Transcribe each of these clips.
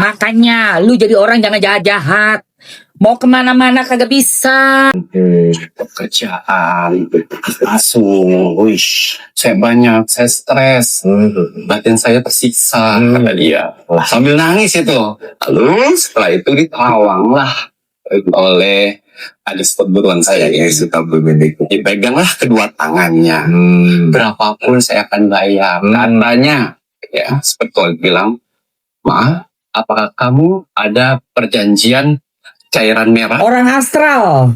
Makanya lu jadi orang jangan jahat-jahat. Mau kemana-mana kagak bisa. Pekerjaan, asuh, saya banyak, saya stres, batin saya tersiksa, kata dia. Sambil nangis itu. Lalu setelah itu ditawang lah oleh adik perguruan saya yang suka berbentuk. Dipeganglah kedua tangannya. Berapapun saya akan bayar. Katanya, ya, seperti bilang, maaf, apakah kamu ada perjanjian cairan merah? Orang astral.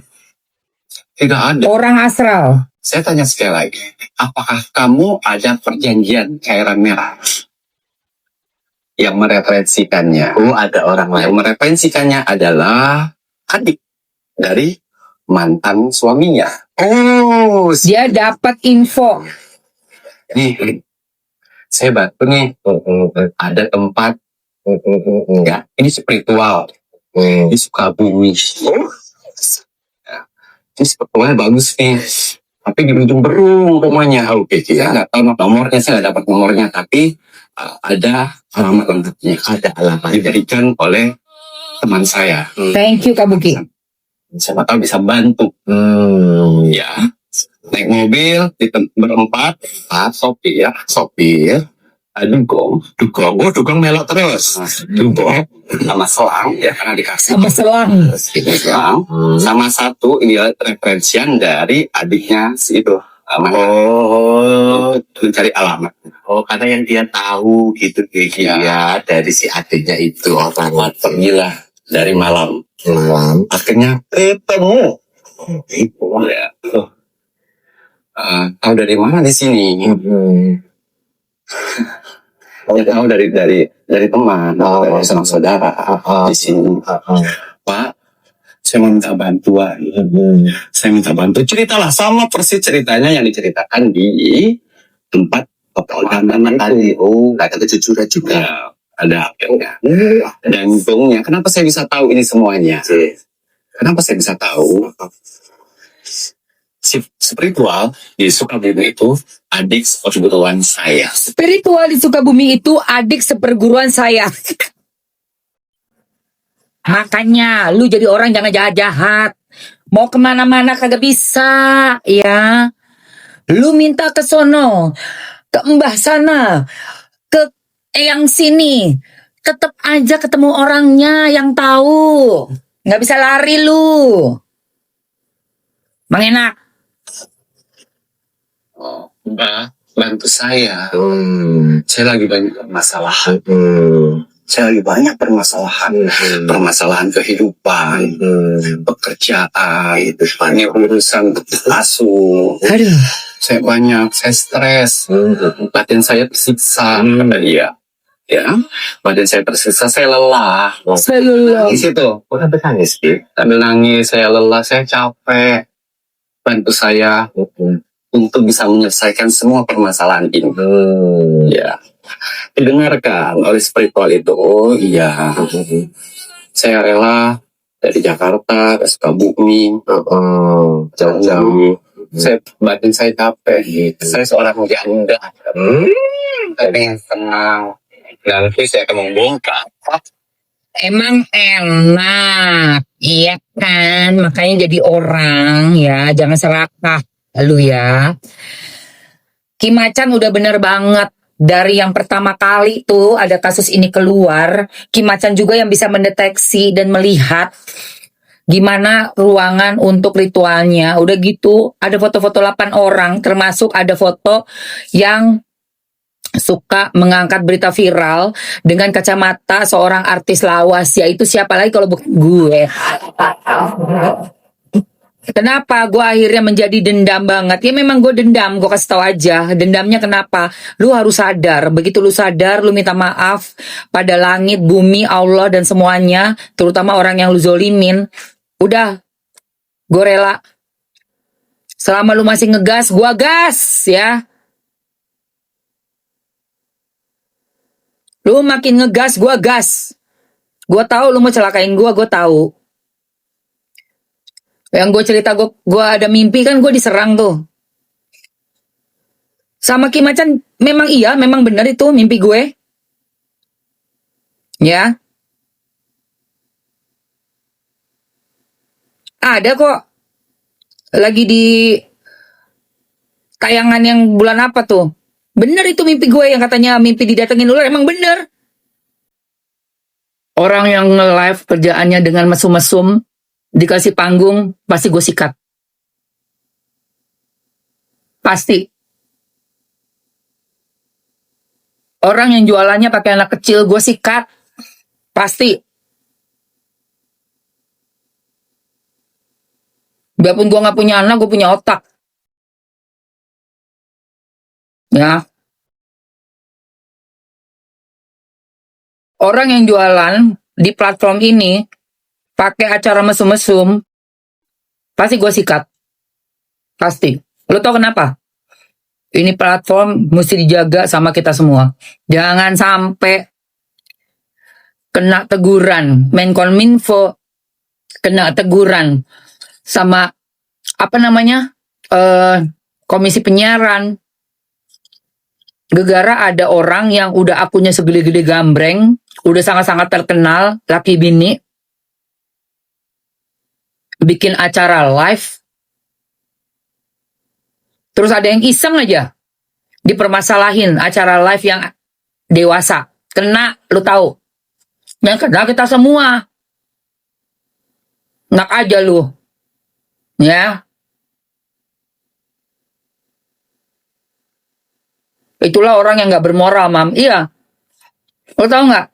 Tidak ada. Orang astral. Saya tanya sekali lagi, apakah kamu ada perjanjian cairan merah? Yang mereferensikannya, ada orang lain. Yang mereferensikannya adalah adik dari mantan suaminya. Dia dapat info. Nih, saya bantu nih. Ada tempat, enggak, ini spiritual. Di Sukabumi. Ini spiritualnya bagus nih. Tapi di ujung Berung rumahnya. Oke, saya nggak tahu nomornya, saya nggak dapat nomornya. Tapi ada alamat lengkapnya. Ada alamat diberikan oleh teman saya. Thank you Kak Buki. Siapa tahu bisa bantu. Ya, naik mobil berempat, sopir, dugong melok terus, dugong sama selang ya karena dikasih Sama selang. selang sama satu ini referensian dari adiknya si itu. Mencari alamat. Karena yang dia tahu gitu ya dari si adiknya itu orang pergilah dari malam. Akhirnya ketemu. Itu ya. Tahu dari mana di sini? Tahu dari teman, dari sanak saudara di sini. Pak, saya mau minta bantuan. Saya minta bantuan. Ceritalah sama persis ceritanya yang diceritakan di tempat pemakaman tadi. Ada kejujuran juga. Ada jantungnya. Kenapa saya bisa tahu ini semuanya? Kenapa saya bisa tahu? Spiritual di Sukabumi itu adik seperguruan saya. Spiritual di Sukabumi itu adik seperguruan saya. Makanya lu jadi orang jangan jahat-jahat. Mau kemana-mana kagak bisa, ya. Lu minta ke sono, ke mbah sana, ke yang sini. Tetap aja ketemu orangnya yang tahu. Nggak bisa lari lu. Mang enak. Mbak, bantu saya. Saya lagi banyak permasalahan. Saya lagi banyak permasalahan. Permasalahan kehidupan, pekerjaan, ini urusan asuh. Aduh. Saya banyak, saya stres. Batin saya tersiksa, kata dia. Ya, badan saya tersiksa, saya lelah. Nangis itu. Sambil nangis, sambil nangis, saya lelah, saya capek. Bantu saya untuk bisa menyelesaikan semua permasalahan ini. Ya, didengarkan oleh spiritual itu. Iya, saya rela dari Jakarta ke Sukabumi, jauh-jauh. Batin saya capek. Saya seorang janda. Tapi tenang. Nanti saya akan membongkar. Emang enak, iya kan? Makanya jadi orang ya, jangan serakah lu ya. Kim Macan udah bener banget. Dari yang pertama kali tuh ada kasus ini keluar, Kim Macan juga yang bisa mendeteksi dan melihat gimana ruangan untuk ritualnya. Udah gitu, ada foto-foto 8 orang, termasuk ada foto yang suka mengangkat berita viral dengan kacamata seorang artis lawas, yaitu siapa lagi kalau gue. Kenapa gue akhirnya menjadi dendam banget? Ya memang gue dendam, gue kasih tahu aja. Dendamnya kenapa? Lu harus sadar, begitu lu sadar, lu minta maaf pada langit, bumi, Allah dan semuanya, terutama orang yang lu zolimin. Udah, gue rela. Selama lu masih ngegas, gue gas ya. Lu makin ngegas, gue gas. Gue tahu lu mau celakain gue tahu. Yang gue cerita gue ada mimpi kan gue diserang tuh. Sama Kim Macan memang iya, memang benar itu mimpi gue. Ya. Ada kok. Lagi di tayangan yang bulan apa tuh? Bener itu mimpi gue yang katanya mimpi didatengin ular. Emang bener. Orang yang nge-live kerjaannya dengan mesum-mesum, dikasih panggung, pasti gue sikat. Pasti. Orang yang jualannya pakai anak kecil, gue sikat. Pasti. Biarpun gue gak punya anak, gue punya otak. Ya. Orang yang jualan di platform ini, pakai acara mesum-mesum, pasti gue sikat. Pasti. Lo tau kenapa? Ini platform mesti dijaga sama kita semua. Jangan sampai kena teguran. Menkominfo kena teguran sama apa namanya komisi penyiaran. Gegara ada orang yang udah akunnya segede-gede gambreng, udah sangat-sangat terkenal, laki bini, bikin acara live, terus ada yang iseng aja dipermasalahin acara live yang dewasa. Kena, lu tahu. Yang kena kita semua. Enak aja lu. Ya. Itulah orang yang gak bermoral, Mam. Iya. Lu tahu nggak?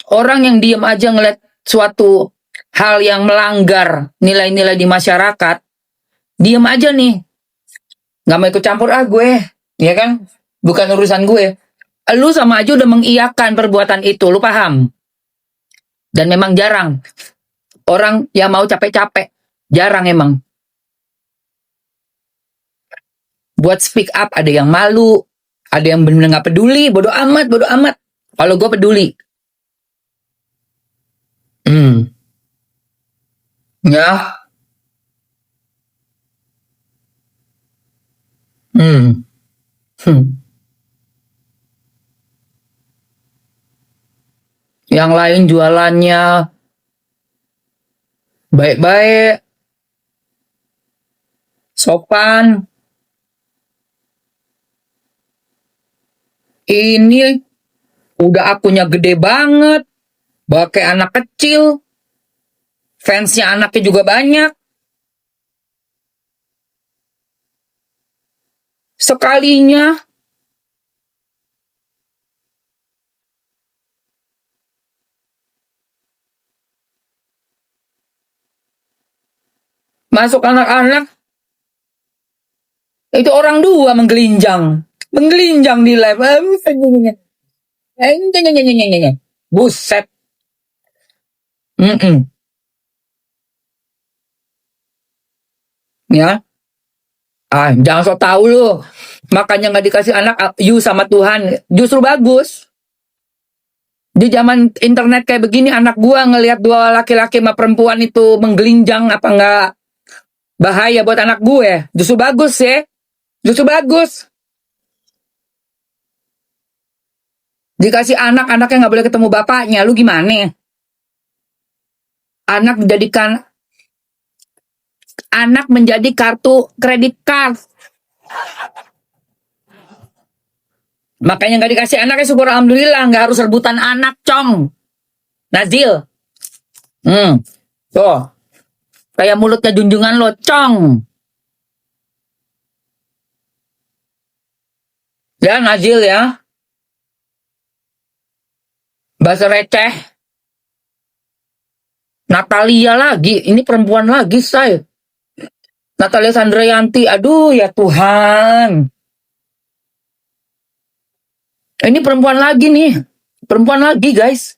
Orang yang diem aja ngeliat suatu hal yang melanggar nilai-nilai di masyarakat, diem aja nih. Gak mau ikut campur gue. Ya kan? Bukan urusan gue. Lu sama aja udah mengiyakan perbuatan itu. Lu paham? Dan memang jarang. Orang yang mau capek-capek. Jarang emang. Buat speak up, ada yang malu. Ada yang bener-bener gak peduli. Bodo amat, bodo amat. Kalau gue peduli. Ya. Hmm. Yang lain jualannya baik-baik, sopan. Ini udah akunnya gede banget, pakai anak kecil, fansnya anaknya juga banyak. Sekalinya masuk anak-anak, itu orang dua menggelinjang di live. Buset. Ya. Jangan sok tahu lu. Makanya nggak dikasih anak you sama Tuhan. Justru bagus. Di zaman internet kayak begini, anak gua ngelihat dua laki-laki sama perempuan itu menggelinjang, apa nggak bahaya buat anak gue? Justru bagus ya. Justru bagus. Dikasih anak, anaknya nggak boleh ketemu bapaknya. Lu gimana? Anak menjadi kartu kredit card. Makanya nggak dikasih anaknya, syukur alhamdulillah, nggak harus rebutan anak, Cong. Nazil. Tuh. Kayak mulutnya junjungan lo, Cong. Ya, Nazil ya. Bahasa receh. Natalia lagi. Ini perempuan lagi, say. Natalia Sandrayanti. Aduh, ya Tuhan. Ini perempuan lagi nih. Perempuan lagi, guys.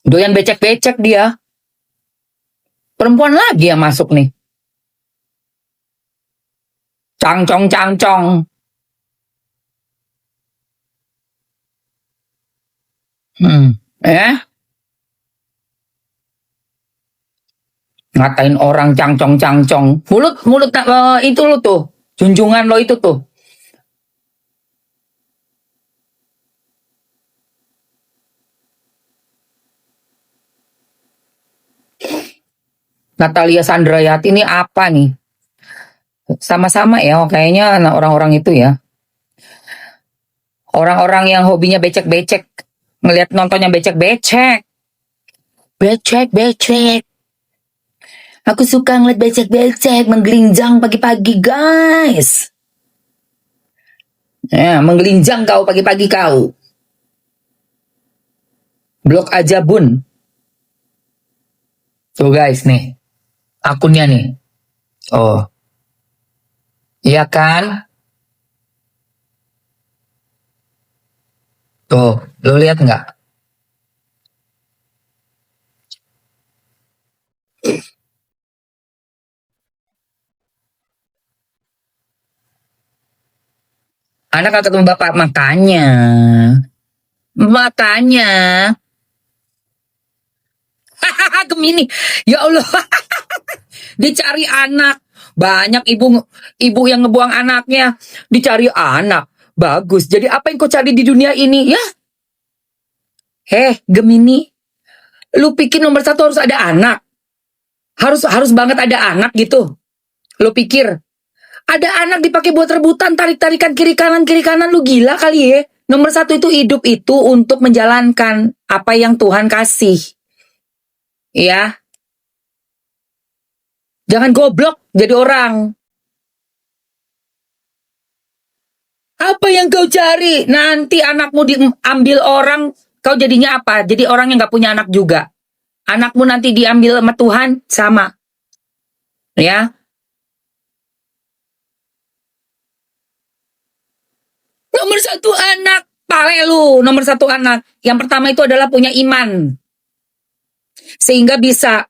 Doyan becek-becek dia. Perempuan lagi yang masuk nih. Cangcong. Ngatain orang cangcong. Mulut itu lo tuh. Junjungan lo itu tuh. Natalia Sandrayati ini apa nih? Sama-sama ya, kayaknya orang-orang itu ya. Orang-orang yang hobinya becek-becek. Ngelihat nontonnya becek-becek. Becek-becek. Aku suka ngeliat becek-becek, menggelinjang pagi-pagi guys. Ya, menggelinjang kau pagi-pagi kau. Blok aja bun. Tuh guys nih. Akunnya nih. Oh. Iya kan? Tuh, lo lihat nggak? Anak gak ketemu bapak, makanya. Makanya. Gemini. Ya Allah. Dicari anak. Banyak ibu yang ngebuang anaknya. Dicari anak. Bagus. Jadi apa yang kau cari di dunia ini? Ya. Gemini. Lu pikir nomor satu harus ada anak? Harus banget ada anak gitu? Lu pikir? Ada anak dipakai buat rebutan, tarik-tarikan kiri kanan, lu gila kali ya? Nomor satu itu hidup itu untuk menjalankan apa yang Tuhan kasih. Ya. Jangan goblok jadi orang. Apa yang kau cari? Nanti anakmu diambil orang, kau jadinya apa? Jadi orang yang gak punya anak juga. Anakmu nanti diambil sama Tuhan, sama. Ya. Nomor satu anak. Pale lu, nomor satu anak. Yang pertama itu adalah punya iman. Sehingga bisa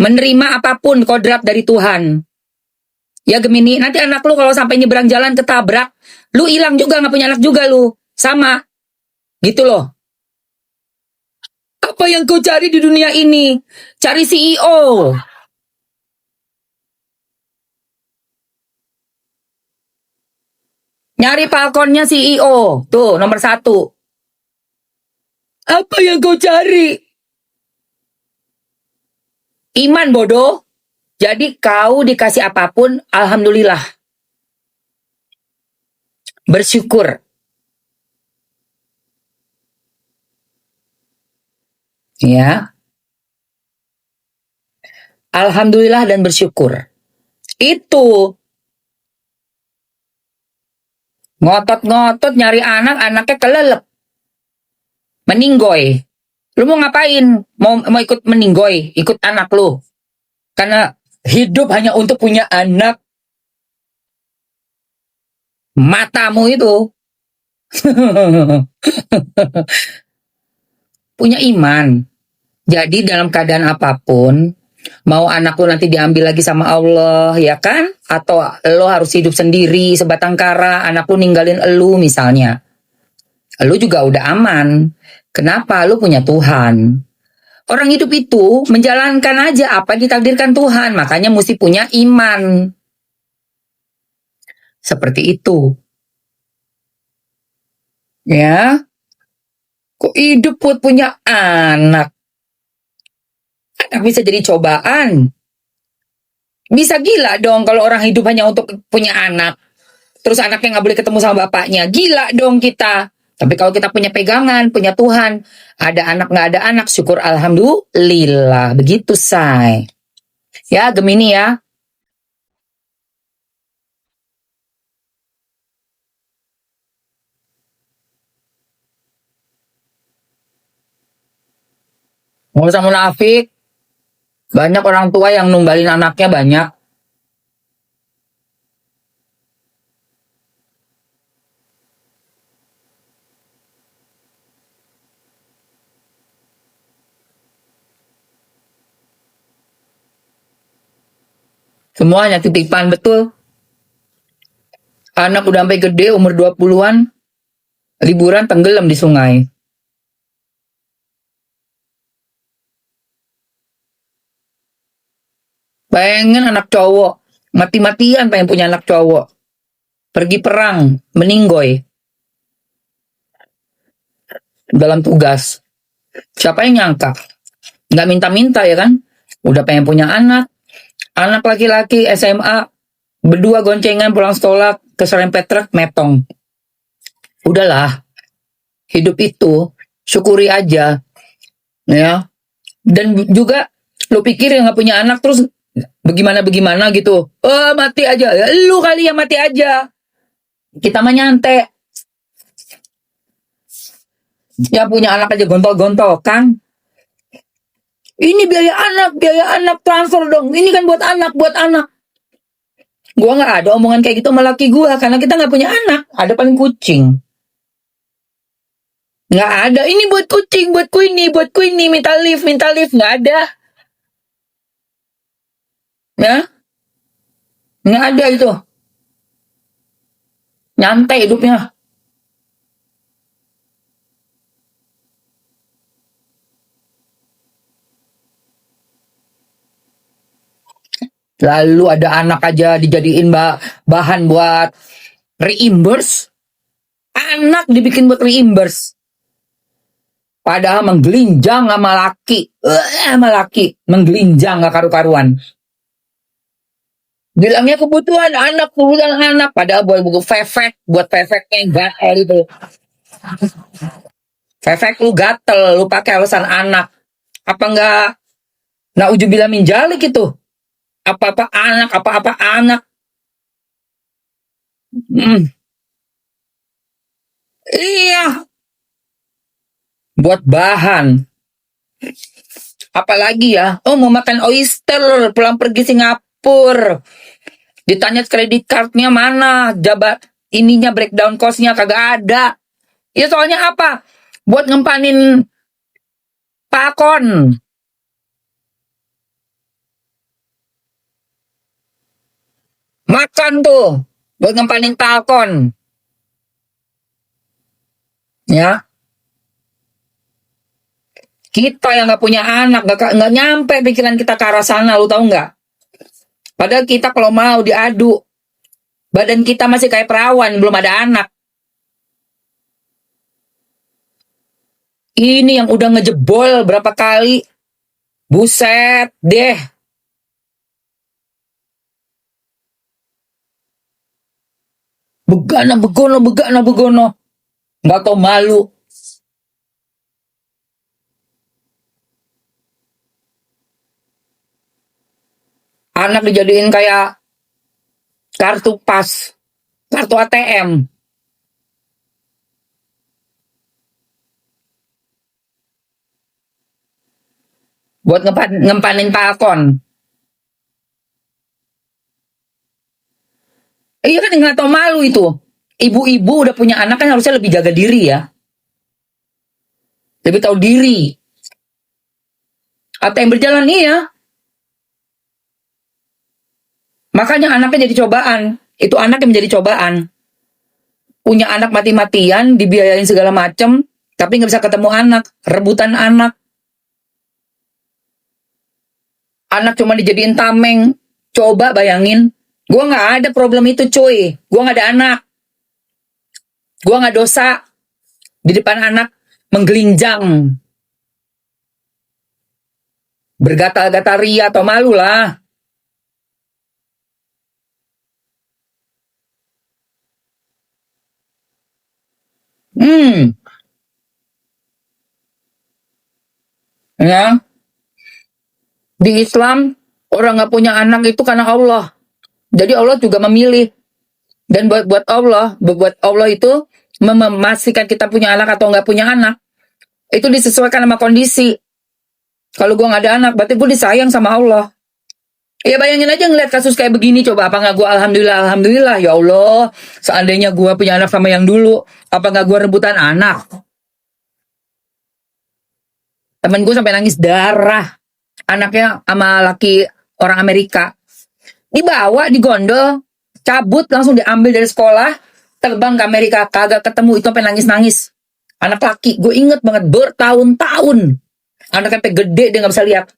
menerima apapun kodrat dari Tuhan. Ya Gemini, nanti anak lu kalau sampai nyebrang jalan ketabrak, lu hilang juga, gak punya anak juga lu. Sama. Gitu loh. Apa yang kau cari di dunia ini? Cari CEO. Nyari falconnya CEO. Tuh, nomor satu. Apa yang kau cari? Iman bodoh. Jadi kau dikasih apapun, alhamdulillah. Bersyukur. Ya. Alhamdulillah dan bersyukur. Itu. Ngotot-ngotot nyari anak, anaknya kelelep. Meninggoy. Lu mau ngapain? Mau ikut meninggoy? Ikut anak lu. Karena hidup hanya untuk punya anak. Matamu itu. Punya iman. Jadi dalam keadaan apapun, mau anak lu nanti diambil lagi sama Allah, ya kan? Atau lo harus hidup sendiri sebatang kara, anak lu ninggalin elu misalnya. Lu juga udah aman. Kenapa? Lu punya Tuhan. Orang hidup itu menjalankan aja apa yang ditakdirkan Tuhan. Makanya mesti punya iman. Seperti itu. Ya. Kok hidup buat punya anak? Anak bisa jadi cobaan. Bisa gila dong kalau orang hidup hanya untuk punya anak. Terus anaknya gak boleh ketemu sama bapaknya. Gila dong kita. Tapi kalau kita punya pegangan, punya Tuhan, ada anak gak ada anak, syukur alhamdulillah. Begitu, say. Ya, Gemini ya. Nggak usah munafik. Banyak orang tua yang numbalin anaknya banyak. Semuanya titipan, betul. Anak udah sampai gede, umur 20-an, liburan tenggelam di sungai. Pengen anak cowok, mati-matian pengen punya anak cowok. Pergi perang, meninggoy. Dalam tugas. Siapa yang nyangka? Nggak minta-minta ya kan? Udah pengen punya anak laki-laki SMA, berdua goncengan pulang sekolah ke serempet truk metong. Udahlah, hidup itu syukuri aja, ya. Dan juga lu pikir yang nggak punya anak terus bagaimana gitu, mati aja ya, lu kali yang mati aja, kita mah nyantai. Ya punya anak aja gontok-gontok kan, ini biaya anak transfer dong, ini kan buat anak. Gua nggak ada omongan kayak gitu sama laki gua karena kita nggak punya anak, ada paling kucing. Nggak ada, ini buat kucing, buatku ini, minta lift, nggak ada. Ya, nggak ada itu. Nyantai hidupnya. Lalu ada anak aja dijadiin bahan buat reimburse. Anak dibikin buat reimburse. Padahal menggelinjang sama laki. Menggelinjang gak karu-karuan. Bilangnya kebutuhan anak. Padahal buat buku fefek. Buat fefeknya gatel itu. Fefek lu gatel. Lu pakai alasan anak. Apa enggak? Naujubillah min jalik itu. Apa-apa anak. Iya. Buat bahan. Apalagi ya, mau makan oyster, pulang pergi Singapura. Ditanya kredit cardnya mana, jabat ininya breakdown cost-nya kagak ada. Ya soalnya apa? Buat ngempanin pakon. Makan tuh, buat ngempanin pakon. Ya. Kita yang nggak punya anak, nggak nyampe pikiran kita ke arah sana, lu tahu nggak? Padahal kita kalau mau diadu, badan kita masih kayak perawan, belum ada anak. Ini yang udah ngejebol berapa kali, buset deh. Begana, nggak tau malu. Anak dijadiin kayak kartu pas, kartu ATM. Buat ngempanin pakon. Iya kan nggak tau malu itu. Ibu-ibu udah punya anak kan harusnya lebih jaga diri ya. Lebih tahu diri. Apa yang berjalan iya. Makanya anaknya jadi cobaan. Itu anak yang menjadi cobaan. Punya anak mati-matian, dibiayain segala macem, tapi nggak bisa ketemu anak. Rebutan anak. Anak cuma dijadiin tameng. Coba bayangin. Gue nggak ada problem itu cuy. Gue nggak ada anak. Gue nggak dosa. Di depan anak menggelinjang. Bergatal-gatal ria atau malu lah. Ya. Di Islam, orang nggak punya anak itu karena Allah. Jadi Allah juga memilih. Dan buat Allah itu memastikan kita punya anak atau nggak punya anak. Itu disesuaikan sama kondisi. Kalau gue nggak ada anak, berarti gue disayang sama Allah. Ya bayangin aja ngeliat kasus kayak begini, coba apa nggak gue alhamdulillah, ya Allah, seandainya gue punya anak sama yang dulu, apa nggak gue rebutan anak? Temen gue sampai nangis darah, anaknya sama laki orang Amerika, dibawa, digondol, cabut, langsung diambil dari sekolah, terbang ke Amerika, kagak ketemu, itu sampai nangis-nangis. Anak laki, gue inget banget, bertahun-tahun, anaknya sampai gede, dia nggak bisa lihat.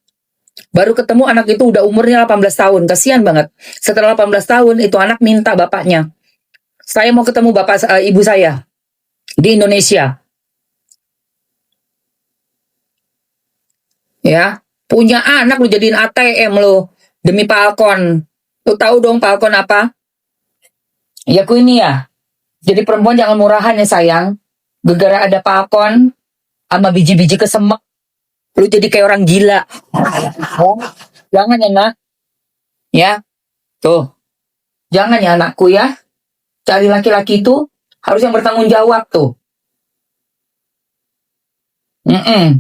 Baru ketemu anak itu udah umurnya 18 tahun. Kasihan banget. Setelah 18 tahun itu anak minta bapaknya. Saya mau ketemu ibu saya di Indonesia. Ya. Punya anak lu jadiin ATM lu. Demi Falcon. Lu tahu dong Falcon apa? Ya ku ini ya. Jadi perempuan jangan murahan ya sayang. Gara-gara ada Falcon sama biji-biji kesemek. Lu jadi kayak orang gila. Jangan ya nak. Ya. Tuh. Jangan ya anakku ya. Cari laki-laki itu harus yang bertanggung jawab tuh.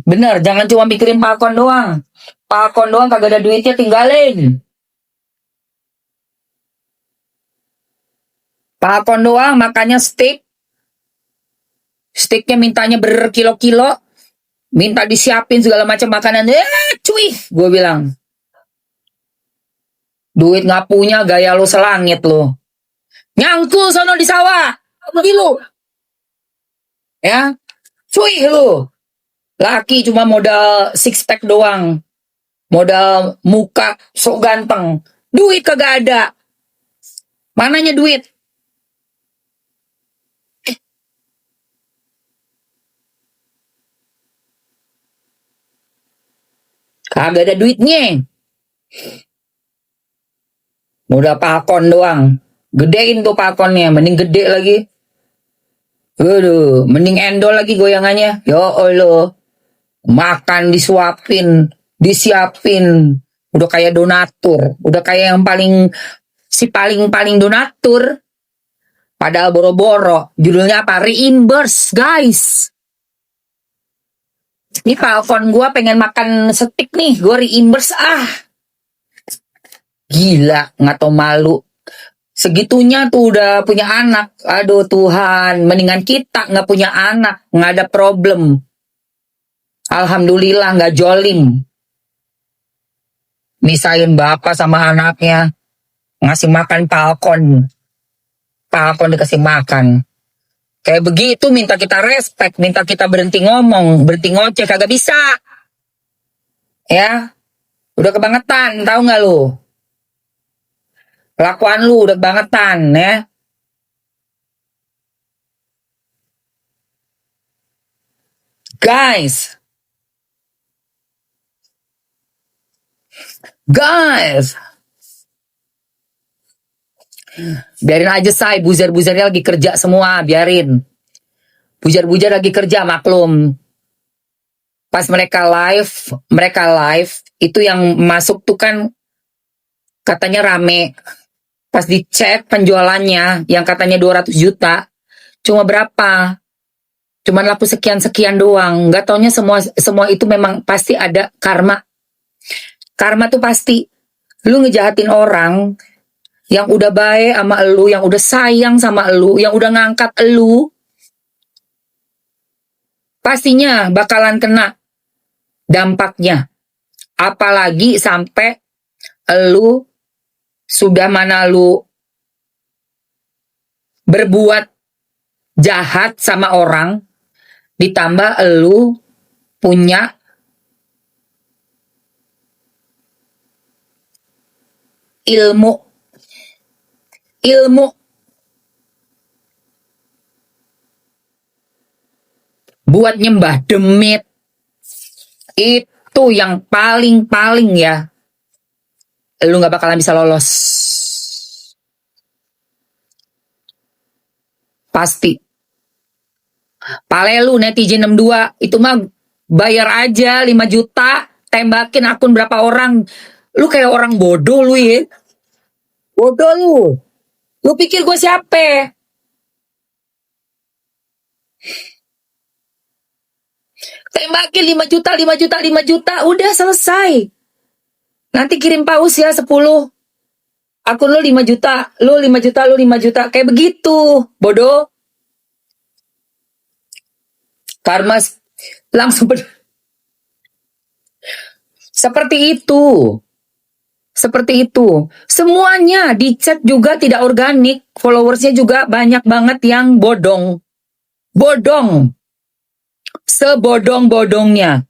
Bener, jangan cuma mikirin Falcon doang. Falcon doang kagak ada duitnya tinggalin. Falcon doang makanya steak. Steaknya mintanya berkilo-kilo. Minta disiapin segala macam makanan. Cuy, gue bilang. Duit nggak punya, gaya lo selangit lo. Nyangkul sono di sawah. Pergi lu. Ya, cuy lu. Laki cuma modal six pack doang. Modal muka sok ganteng. Duit kagak ada. Mananya duit? Kagak ada duitnya. Modal Falcon doang. Gedein tuh Falconnya. Mending gede lagi. Aduh, mending endol lagi goyangannya. Ya Allah. Makan disuapin, disiapin. Udah kayak donatur. Udah kayak yang paling donatur. Padahal boro-boro. Judulnya apa? Reimburse, guys. Ini Falcon gue pengen makan steak nih. Gue reimburse Gila, nggak tau malu. Segitunya tuh udah punya anak. Aduh Tuhan, mendingan kita nggak punya anak. Nggak ada problem. Alhamdulillah nggak jolim. Misahin bapak sama anaknya. Ngasih makan Falcon. Falcon dikasih makan. Kayak begitu minta kita respect. Minta kita berhenti ngomong. Berhenti ngoceh. Kagak bisa. Ya. Udah kebangetan. Tahu nggak lu? Kelakuan lu udah kebangetan ya. Guys. Biarin aja say. Buzer-buzernya lagi kerja semua. Biarin. Buzer-buzer lagi kerja maklum. Pas mereka live. Itu yang masuk tuh kan katanya rame. Pas dicek penjualannya yang katanya 200 juta, cuma berapa? Cuman laku sekian-sekian doang. Nggak taunya semua itu memang pasti ada karma. Karma tuh pasti. Lu ngejahatin orang yang udah baik sama elu, yang udah sayang sama elu, yang udah ngangkat elu, pastinya bakalan kena dampaknya. Apalagi sampai elu sudah mana lu berbuat jahat sama orang, ditambah lu punya ilmu buat nyembah demit. Itu yang paling ya. Lu gak bakalan bisa lolos. Pasti. Pale lu netizen 62. Itu mah bayar aja 5 juta. Tembakin akun berapa orang. Lu kayak orang bodoh lu ya. Bodoh lu. Lu pikir gue siapa? Tembakin 5 juta, 5 juta, 5 juta. Udah selesai. Nanti kirim paus ya 10. Akun lu 5 juta, lu 5 juta, lu 5 juta. Kayak begitu. Bodoh. Karma langsung seperti itu. Semuanya dicek juga tidak organik. Followersnya juga banyak banget yang bodong. Sebodong-bodongnya.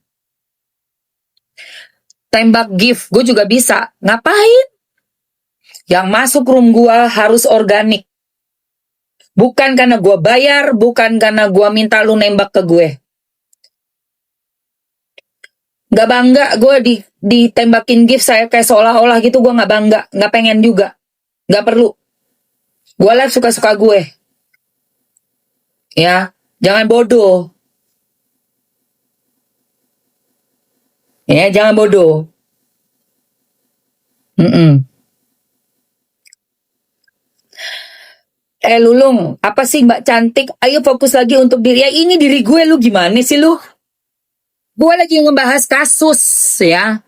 Tembak gift, gue juga bisa. Ngapain? Yang masuk room gue harus organik. Bukan karena gue bayar, bukan karena gue minta lu nembak ke gue. Gak bangga gue ditembakin gift saya kayak seolah-olah gitu, gue gak bangga, gak pengen juga. Gak perlu. Gue live suka-suka gue. Ya, jangan bodoh. Ya, jangan bodoh. Lulung, apa sih Mbak Cantik? Ayo fokus lagi untuk diri. Ya ini diri gue, lu gimana sih lu? Gue lagi ngebahas kasus ya.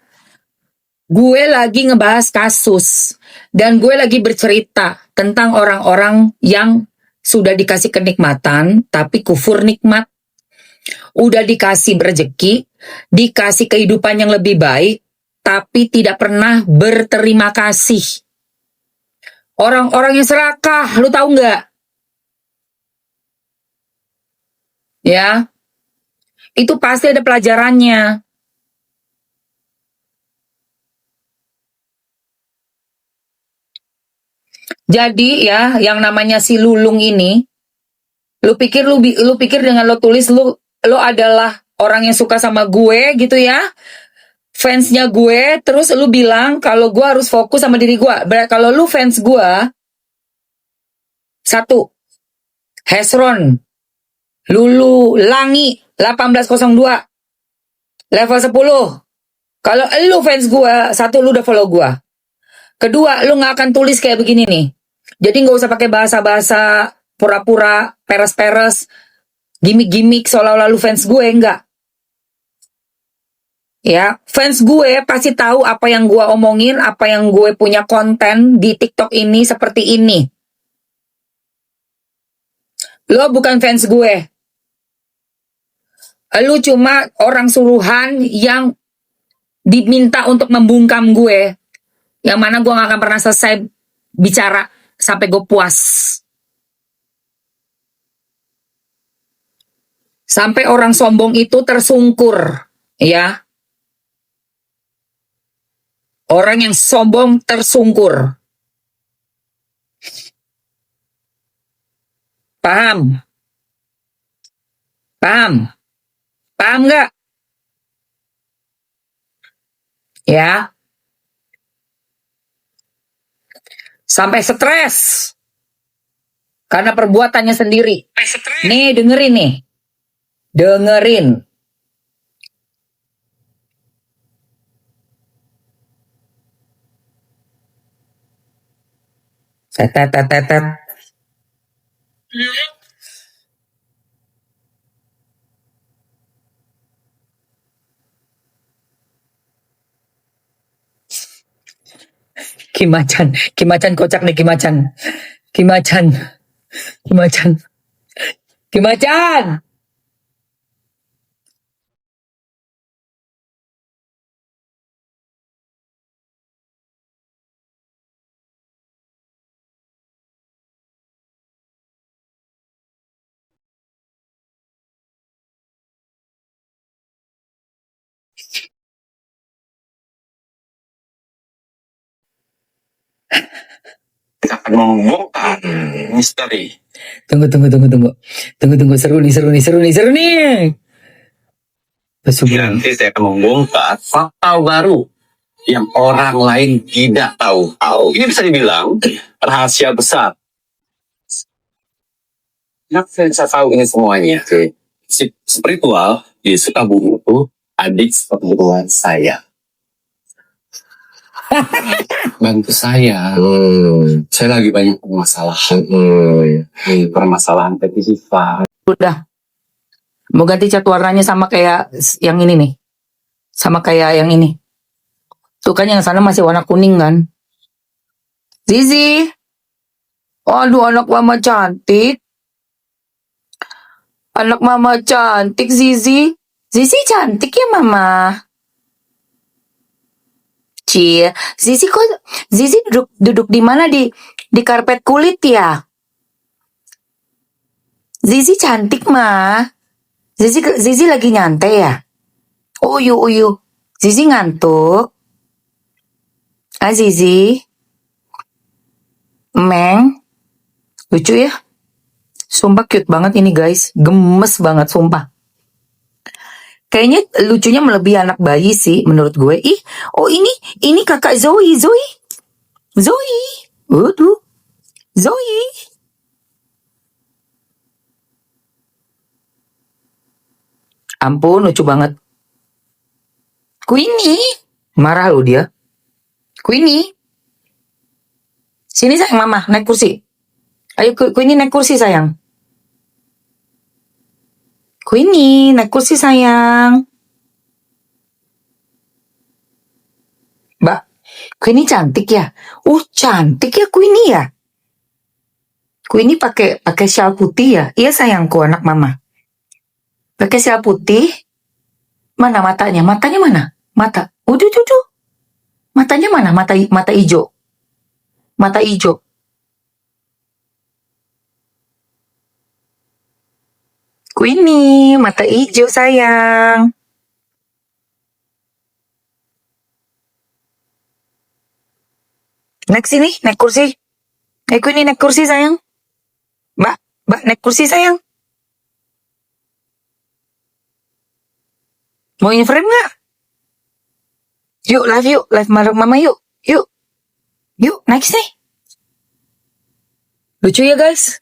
Gue lagi ngebahas kasus. Dan gue lagi bercerita tentang orang-orang yang sudah dikasih kenikmatan, tapi kufur nikmat. Udah dikasih rezeki, dikasih kehidupan yang lebih baik, tapi tidak pernah berterima kasih. Orang-orang yang serakah, lu tahu nggak? Ya, itu pasti ada pelajarannya. Jadi ya, yang namanya si Lulung ini, lu pikir dengan lo tulis lo adalah orang yang suka sama gue gitu ya, fansnya gue, terus lu bilang kalau gue harus fokus sama diri gue. Berarti kalau lu fans gue, satu, Hesron, Lulu, Langi, 1802, level 10. Kalau lu fans gue, satu, lu udah follow gue. Kedua, lu gak akan tulis kayak begini nih. Jadi gak usah pakai bahasa-bahasa pura-pura, peres-peres, gimmick-gimmick seolah-olah lu fans gue, enggak. Ya, fans gue pasti tahu apa yang gue omongin, apa yang gue punya konten di TikTok ini seperti ini. Lo bukan fans gue. Lu cuma orang suruhan yang diminta untuk membungkam gue. Yang mana gue gak akan pernah selesai bicara sampai gue puas. Sampai orang sombong itu tersungkur. Ya. Orang yang sombong tersungkur. Paham? Paham? Paham nggak? Ya. Sampai stres. Karena perbuatannya sendiri. Nih, dengerin nih. Dengerin. Tetet. Kimacan kocak nih Kimacan. Kita akan membongkar misteri. Tunggu. Seru nih. Nanti saya akan membongkar fakta baru yang orang lain tidak tahu. Ini bisa dibilang rahasia besar. Nah, saya bisa tahu ini semuanya. Si spiritual di Sukabumi itu adik seperguruan saya. Bantu saya. Saya lagi banyak permasalahan. Permasalahan PT Siva. Udah. Mau ganti cat warnanya sama kayak yang ini nih. Sama kayak yang ini. Tuh kan yang sana masih warna kuning kan. Zizi. Aduh, anak mama cantik. Zizi. Zizi cantik ya mama. Cie, Zizi duduk di mana, di karpet kulit ya? Zizi cantik mah. Zizi lagi nyantai ya? Uyu. Zizi ngantuk. Zizi. Meng. Lucu ya? Sumpah cute banget ini guys. Gemes banget sumpah. Kayaknya lucunya melebihi anak bayi sih menurut gue. Ih, oh ini kakak Zoe. Waduh, Zoe. Ampun, lucu banget. Queenie. Marah loh dia. Queenie. Sini sayang mama, naik kursi. Ayo Queenie naik kursi sayang. Queenie, naik kursi sayang. Mbak, Queenie cantik ya? Cantik ya Queenie ya? Queenie pakai shawl putih ya? Iya sayangku, anak mama. Pakai shawl putih. Mana matanya? Matanya mana? Mata. Tuh. Matanya mana? Mata hijau. Mata hijau. Queenie, mata hijau sayang. Naik sini, naik kursi. Queenie naik kursi sayang. Mbak naik kursi sayang. Mau in frame nggak? Yuk, live bareng mama yuk. Yuk, naik sini. Lucu ya guys?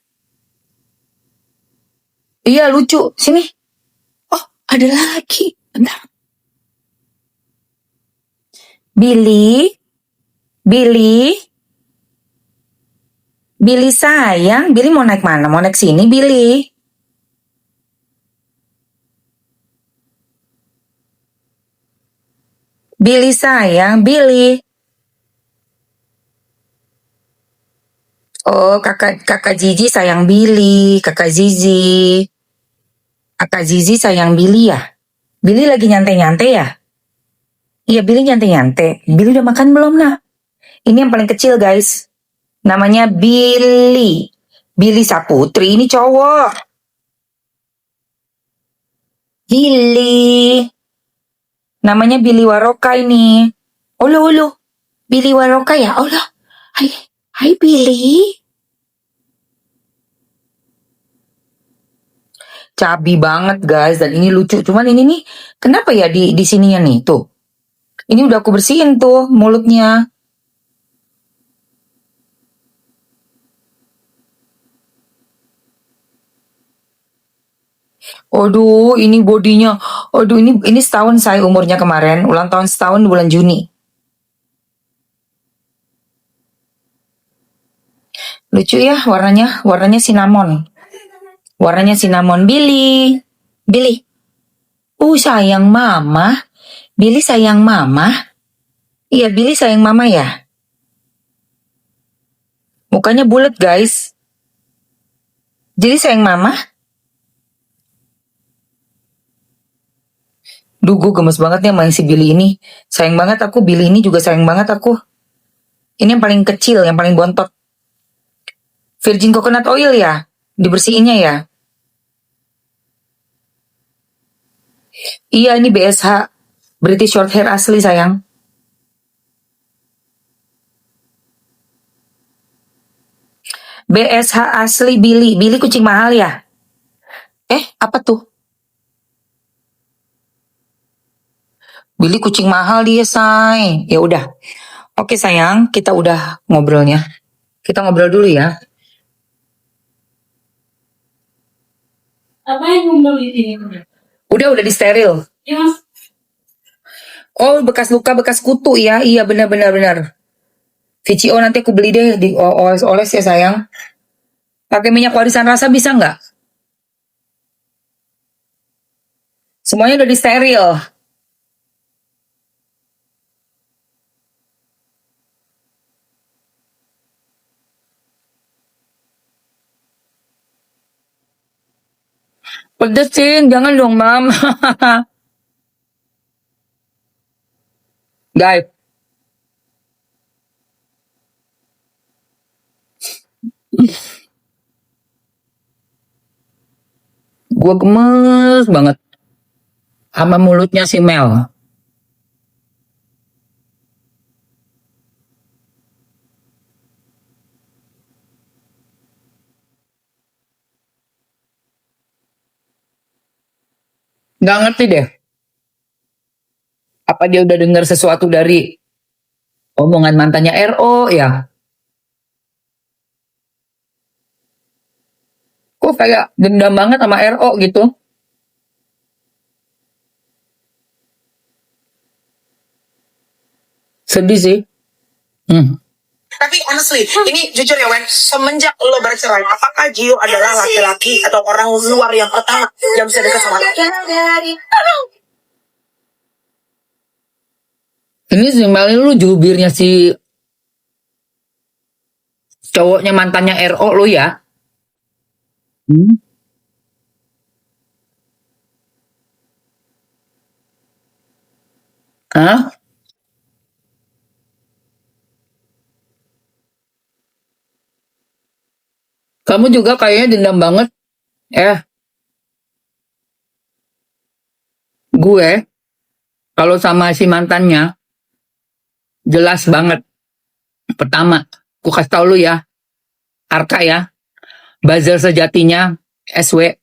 Iya lucu, sini. Oh, ada lagi. Bentar. Billy sayang. Billy mau naik mana? Mau naik sini, Billy. Billy sayang, Billy. Oh, kakak Zizi sayang Billy, kakak Zizi sayang Billy ya. Billy lagi nyantai-nyantai ya? Iya, Billy nyantai-nyantai. Billy udah makan belum, nak? Ini yang paling kecil, guys. Namanya Billy. Billy Saputri, ini cowok. Billy. Namanya Billy Waroka ini. Olo. Billy Waroka ya? Olo. Hai Billy. Cabi banget guys, dan ini lucu. Cuman ini nih, kenapa ya di sininya nih, tuh. Ini udah aku bersihin tuh mulutnya. Aduh, ini bodinya. Aduh, ini setahun saya umurnya kemarin. Ulang tahun setahun bulan Juni. Lucu ya warnanya. Warnanya cinnamon. Billy. Sayang mama. Billy sayang mama. Iya, Billy sayang mama ya. Mukanya bulat guys. Jadi sayang mama. Duh, gue gemes banget nih sama si Billy ini. Sayang banget aku, Billy ini juga sayang banget aku. Ini yang paling kecil, yang paling bontot. Virgin coconut oil ya, dibersihinnya ya. Iya, ini BSH, British short hair asli sayang. BSH asli Billy. Billy kucing mahal ya? Apa tuh? Billy kucing mahal dia, say. Ya udah. Oke sayang, kita udah ngobrolnya. Kita ngobrol dulu ya. Apa yang ngobrol ini? Udah disteril. Ya. Oh, bekas luka, bekas kutu ya. Iya, benar. VCO nanti aku beli deh, di oles ya sayang. Pakai minyak warisan rasa bisa nggak? Semuanya udah disteril. Pedesin, jangan dong, Mam. Guys. Gue gemes banget sama mulutnya si Mel. Gak ngerti deh. Apa dia udah dengar sesuatu dari omongan mantannya RO ya? Kok kayak dendam banget sama RO gitu? Sedih sih. Tapi honestly, ini jujur ya Wen, semenjak lo bercerai, apakah Gio adalah laki-laki atau orang luar yang pertama yang bisa dekat sama lo? Ini si Mel lu jubirnya si cowoknya mantannya RO lu ya? Hah? Kamu juga kayaknya dendam banget. Gue kalau sama si mantannya jelas banget. Pertama, aku kasih tau lu ya, Arka ya, buzzer sejatinya SW.